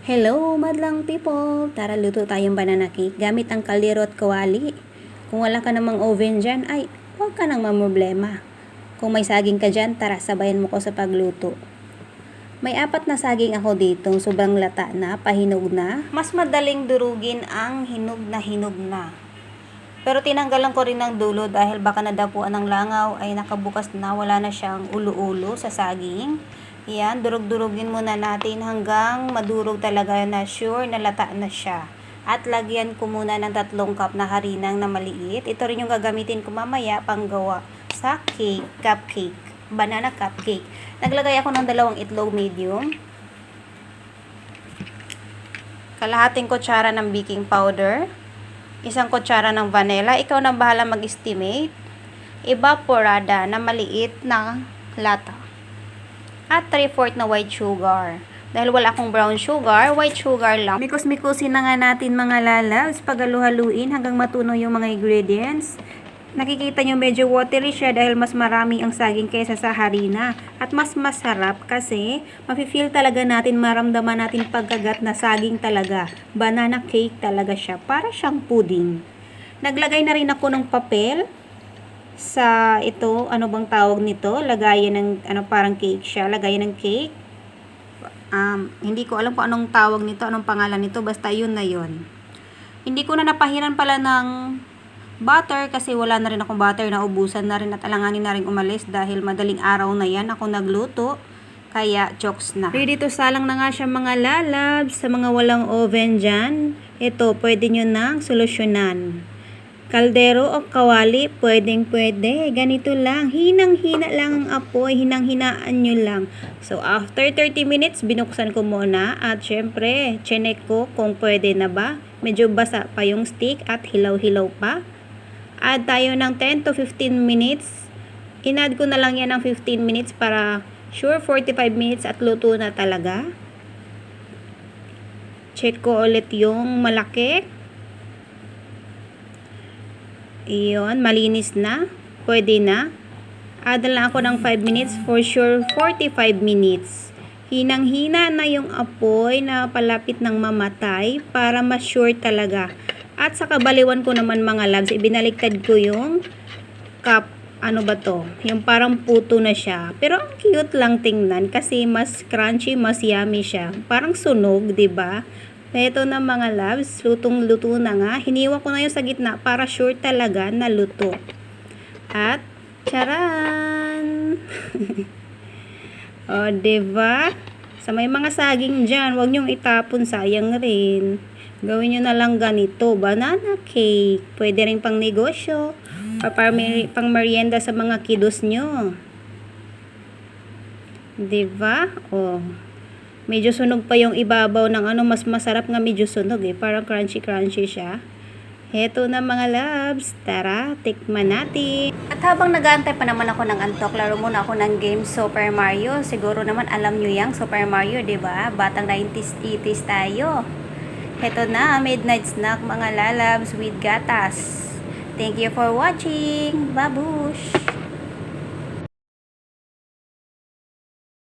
Hello, madlang people! Tara, luto tayong banana cake gamit ang kaldero at kawali. Kung wala ka namang oven dyan, ay huwag ka nang mamroblema. Kung may saging ka dyan, tara, sabayan mo ko sa pagluto. May 4 na saging ako dito, sobrang lata na, pahinog na. Mas madaling durugin ang hinog na. Pero tinanggalan ko rin ng dulo dahil baka nadapuan ng langaw ay nakabukas na, wala na siyang ulo-ulo sa saging. Yan, durug-durugin muna natin hanggang madurog talaga na sure na lata na siya. At lagyan ko muna ng 3 cup na harinang na maliit. Ito rin yung gagamitin ko mamaya panggawa sa cake, cupcake, banana cupcake. Naglagay ako ng 2 itlog medium. Kalahating kutsara ng baking powder. 1 kutsara ng vanilla. Ikaw na bahala mag-estimate. Evaporada na maliit na lata. At 3/4 na white sugar. Dahil wala akong brown sugar, white sugar lang. Mikos-mikusin na nga natin mga lalabs. Paghalu-haluin hanggang matunaw yung mga ingredients. Nakikita nyo medyo watery siya dahil mas marami ang saging kaysa sa harina. At mas masarap kasi mafe-feel talaga natin, maramdaman natin pagkagat na saging talaga. Banana cake talaga siya. Para siyang pudding. Naglagay na rin ako ng papel sa ito, ano bang tawag nito? Lagayan ng, parang cake siya. Lagayan ng cake. Hindi ko alam kung anong tawag nito, anong pangalan nito. Basta yun na yun. Hindi ko na napahiran pala ng butter kasi wala na rin akong butter, naubusan na rin at alanganin na rin umalis dahil madaling araw na yan ako nagluto. Kaya chokes na. Ready to salang na nga siya mga lalabs. Sa mga walang oven dyan, ito, pwede nyo nang solusyonan. Kaldero o kawali, pwedeng-pwede. Ganito lang. Hinang-hina lang ang apoy. Hinang-hinaan nyo lang. So, after 30 minutes, binuksan ko muna. At syempre, chinek ko kung pwede na ba. Medyo basa pa yung stick at hilaw-hilaw pa. Add tayo ng 10 to 15 minutes. Inadd ko na lang yan ng 15 minutes para sure 45 minutes at luto na talaga. Check ko ulit yung malaki. Iyon, malinis na. Pwede na. Add lang ako ng 5 minutes. For sure, 45 minutes. Hinang-hina na yung apoy na palapit ng mamatay para mas sure talaga. At sa kabaliwan ko naman mga labs, ibinaliktad ko yung cup. Ano ba to? Yung parang puto na siya. Pero ang cute lang tingnan kasi mas crunchy, mas yummy siya. Parang sunog, 'di ba? Ito na mga loves, lutong-luto na nga. Hiniwa ko na yung sa gitna para sure talaga na luto. At, charan! O, diba? Sa may mga saging dyan, huwag nyong itapon, sayang rin. Gawin nyo na lang ganito, banana cake. Pwede rin pang negosyo. O pang merienda sa mga kiddos nyo. Diba? O. Medyo sunog pa yung ibabaw ng mas masarap nga medyo sunog parang crunchy siya. Heto na mga loves, tara, tikman natin. At habang nag-aantay pa naman ako ng antok, laro muna ako ng game Super Mario. Siguro naman alam nyo yung Super Mario, 'di ba? Batang 90s, 80s tayo. Heto na, midnight snack mga lalabs with gatas. Thank you for watching. Babush!